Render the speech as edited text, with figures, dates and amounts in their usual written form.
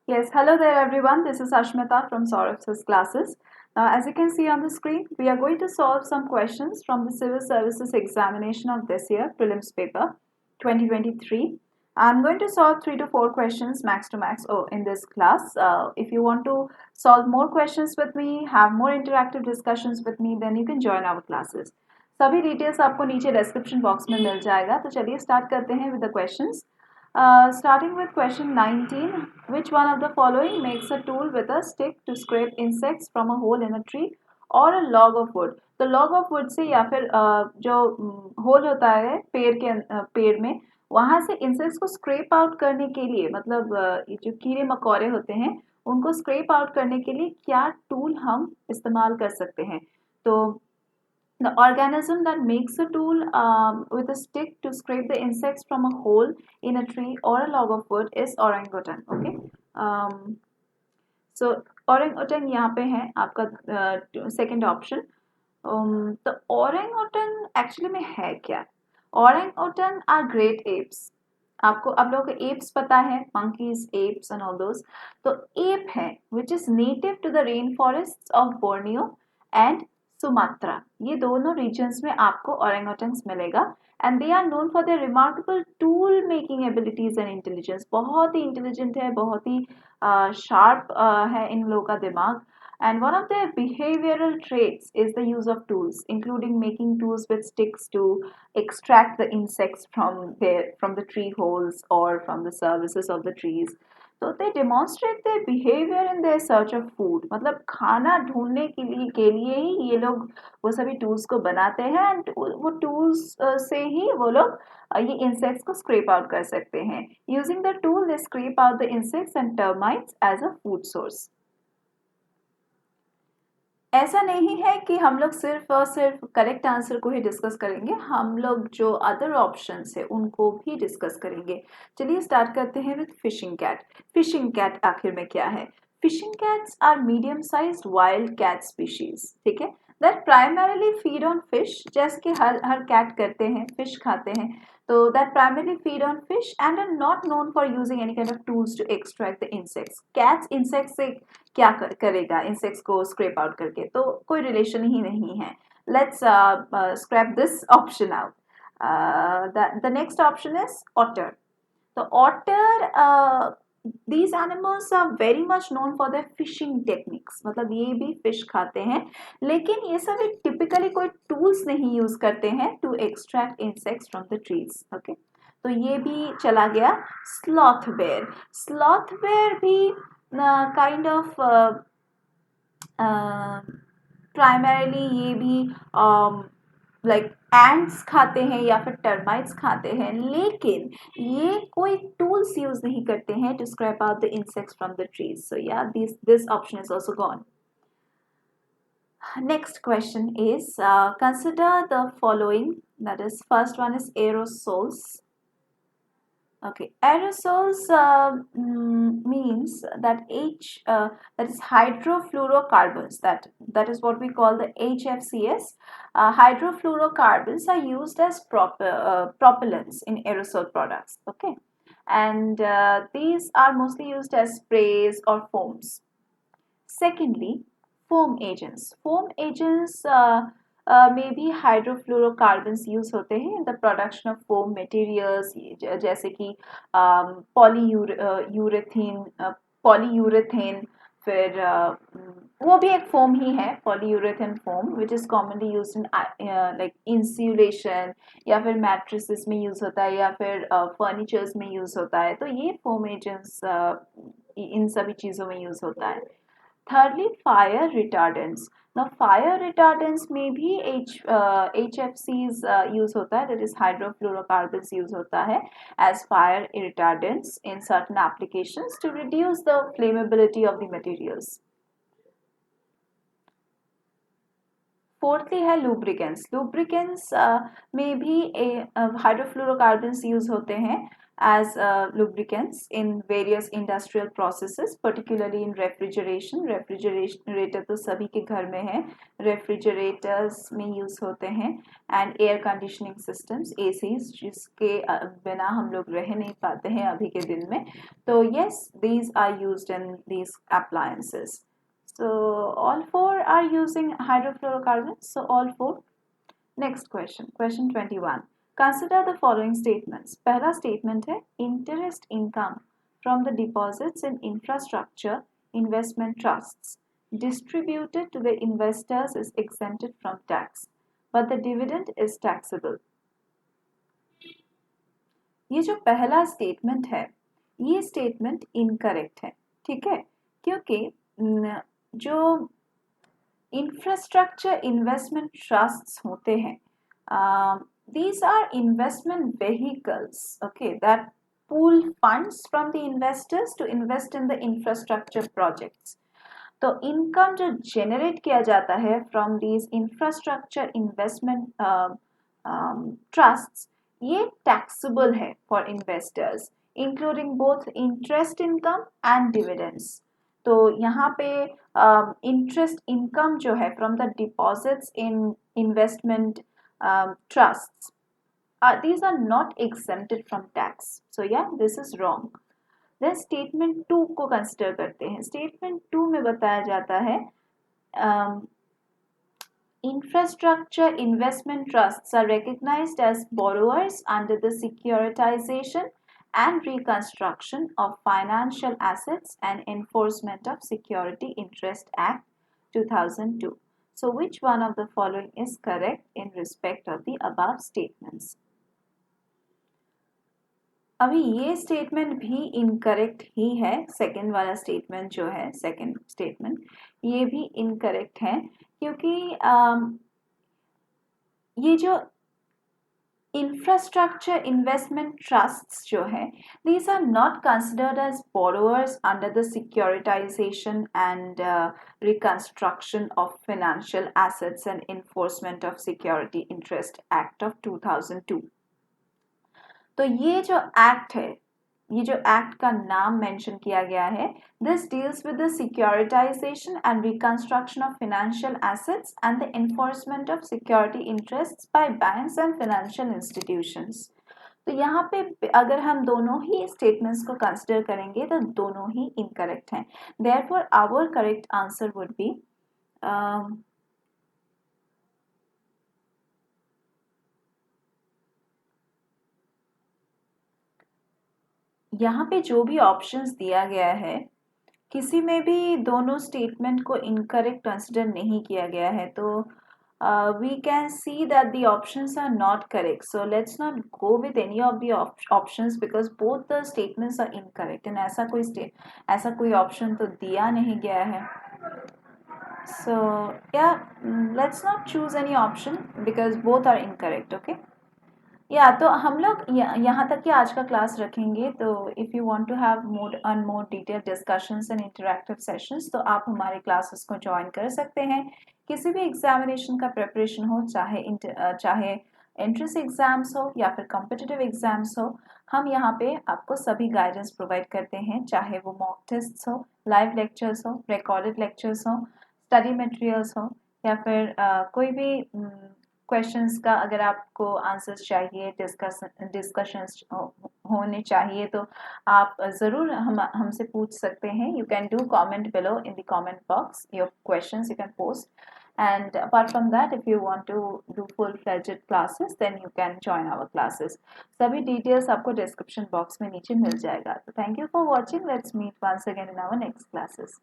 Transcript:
Yes, hello there everyone. This is Ashmita from Saurav's classes. Now, as you can see on the screen, we are going to solve some questions from the Civil Services examination of this year, prelims paper 2023. I'm going to solve 3 to 4 questions max to max in this class. If you want to solve more questions with me, have more interactive discussions with me, then you can join our classes. सभी details आपको नीचे description box में मिल जाएगा तो चलिए start करते हैं with the questions. Starting with question 19, which one of the following makes a tool with a stick to scrape insects from a hole in a tree or a log of wood? तो log of wood से या फिर जो whole होता है पेड़ में वहाँ से इंसेक्ट्स को स्क्रेप आउट करने के लिए मतलब ये जो कीड़े मकोड़े होते हैं उनको स्क्रेप आउट करने के लिए क्या टूल हम इस्तेमाल कर सकते हैं. तो the organism that makes a tool with a stick to scrape the insects from a hole in a tree or a log of wood is orangutan. Okay. So orangutan यहाँ पे है आपका second option. तो orangutan actually में है क्या? Orangutan are great apes. आपको आप लोगों को apes पता है, monkeys, apes and all those. तो ape है which is native to the rainforests of Borneo and Sumatra. ये दोनों रीजन्स में आपको ओरेंगोटन्स मिलेगा and they are known for their remarkable tool making abilities and intelligence. बहुत ही इंटेलिजेंट है, बहुत ही शार्प है इन लोगों का दिमाग. And one of their behavioral traits is the use of tools, including making tools with sticks to extract the insects from the tree holes or from the surfaces of the trees. तो they demonstrate their behavior in their search of food. मतलब खाना ढूंढने के लिए ही ये लोग वो सभी टूल्स को बनाते हैं एंड वो टूल्स से ही वो लोग ये इंसेक्ट्स को स्क्रेप आउट कर सकते हैं. Using the tool they scrape out the insects and termites as a food source. ऐसा नहीं है कि हम लोग सिर्फ और सिर्फ करेक्ट आंसर को ही डिस्कस करेंगे, हम लोग जो अदर ऑप्शंस है उनको भी डिस्कस करेंगे. चलिए स्टार्ट करते हैं with fishing cat. Fishing cat आखिर में क्या है? Fishing cats are medium sized wild cat species. ठीक है, that primarily feed on fish, जैसे कि हर कैट करते हैं, फिश खाते हैं. तो that primarily feed on fish and are not known for using any kind of tools to extract the insects. Cats insects से क्या करेगा इंसेक्ट्स को स्क्रेप आउट करके? तो कोई रिलेशन ही नहीं है. Let's scrap this option out. The next option is otter. तो otter, these animals are very much known for their fishing techniques. मतलब ये भी फिश खाते हैं लेकिन ये सभी टिपिकली कोई टूल्स नहीं यूज करते हैं to extract insects from the trees. Okay, तो ये भी चला गया. Sloth bear. स्लॉथ बेयर भी काइंड ऑफ प्राइमरीली ये भी लाइक एंट्स खाते हैं या फिर टर्माइट्स खाते हैं, लेकिन ये कोई टूल्स यूज नहीं करते हैं to scrap out the insects from the trees. So yeah this option is also gone. Next question is consider the following. That is, first one is aerosols. Okay, aerosols means that that is hydrofluorocarbons. That is what we call the HFCs. Hydrofluorocarbons are used as propellants in aerosol products. Okay, and these are mostly used as sprays or foams. Secondly, foam agents. Foam agents में भी हाइड्रोफ्लोरोकार्बन्स use होते हैं in the production of foam materials, जैसे कि polyurethane. फिर वो भी एक फोम ही है, polyurethane foam, which is commonly use in like insulation, या फिर मैट्रिसेस में यूज होता है, या फिर फर्नीचर्स में यूज होता है. तो ये फोम एजेंट्स इन सभी चीज़ों में यूज होता है. Thirdly, fire retardants. Now, fire retardants में भी HFCs use होता है, that is hydrofluorocarbons use होता है as fire retardants in certain applications to reduce the flammability of the materials. Fourthly है लुब्रिकेंट्स. लुब्रिकेंट्स में भी हाइड्रोफ्लोरोकार्बन्स यूज होते हैं as lubricants in various industrial processes, particularly in refrigeration. Refrigerator तो सभी के घर में है, रेफ्रिजरेटर्स में यूज़ होते हैं, and air conditioning systems, ACs, जिसके बिना हम लोग रह नहीं पाते हैं अभी के दिन में. तो yes, these are used in these appliances. So all four are using hydrofluorocarbons. So all four. Next question, question 21. Consider the following statements. पहला statement है interest income from the deposits in infrastructure investment trusts distributed to the investors is exempted from tax, but the dividend is taxable. ये जो पहला statement है, ये statement incorrect है, ठीक है, क्योंकि जो infrastructure investment trusts होते हैं, these are investment vehicles, okay, that pool funds from the investors to invest in the infrastructure projects. तो इनकम जो जनरेट किया जाता है from these infrastructure investment trusts, ये टैक्सेबल है for investors, including both interest income and dividends. तो यहाँ पे इंटरेस्ट इनकम जो है from the deposits in investment trusts, these are not exempted from tax. So yeah, this is wrong. Then statement 2 को consider करते हैं. Statement 2 में बताया जाता है infrastructure investment trusts are recognized as borrowers under the securitization and reconstruction of financial assets and enforcement of Security Interest Act 2002. So which one of the following is correct in respect of the above statements? अभी ये statement भी incorrect ही है. Second वाला statement जो है, second statement, ये भी incorrect है, क्योंकि ये जो infrastructure investment trusts जो है, these are not considered as borrowers under the securitization and reconstruction of financial assets and enforcement of Security Interest Act of 2002. तो ये जो एक्ट है, ये जो एक्ट का नाम मेंशन किया गया है, this deals with the securitisation and reconstruction of financial assets and the enforcement of security interests by banks and financial institutions. तो यहाँ पे अगर हम दोनों ही स्टेटमेंट्स को कंसिडर करेंगे तो दोनों ही इनकरेक्ट हैं. Therefore our correct answer would be यहाँ पे जो भी ऑप्शंस दिया गया है, किसी में भी दोनों स्टेटमेंट को इनकरेक्ट कंसिडर नहीं किया गया है. तो we can see that the options are not correct. So let's not go with any of the options because both the statements are incorrect. And ऐसा कोई ऑप्शन तो दिया नहीं गया है. So yeah, let's not choose any option because both are incorrect. Okay. या तो हम लोग यहाँ तक कि आज का क्लास रखेंगे. तो if you want to have more detail discussions and interactive sessions, तो आप हमारे क्लासेस को ज्वाइन कर सकते हैं. किसी भी एग्जामिनेशन का प्रिपरेशन हो, चाहे एंट्रेंस एग्जाम्स हो या फिर कॉम्पिटिटिव एग्जाम्स हो, हम यहाँ पे आपको सभी गाइडेंस प्रोवाइड करते हैं, चाहे वो मॉक टेस्ट हो, लाइव लेक्चर्स हो, रिकॉर्डेड लेक्चर्स हो, स्टडी मटेरियल्स हो, या फिर कोई भी क्वेश्चंस का अगर आपको आंसर्स चाहिए, डिस्कशंस होने चाहिए, तो आप ज़रूर हमसे पूछ सकते हैं. You can do comment below in the comment box your questions, you can post. And apart from that, if you want to do full-fledged classes, then you can join our classes. सभी details आपको description box में नीचे मिल जाएगा. So thank you for watching. Let's meet once again in our next classes.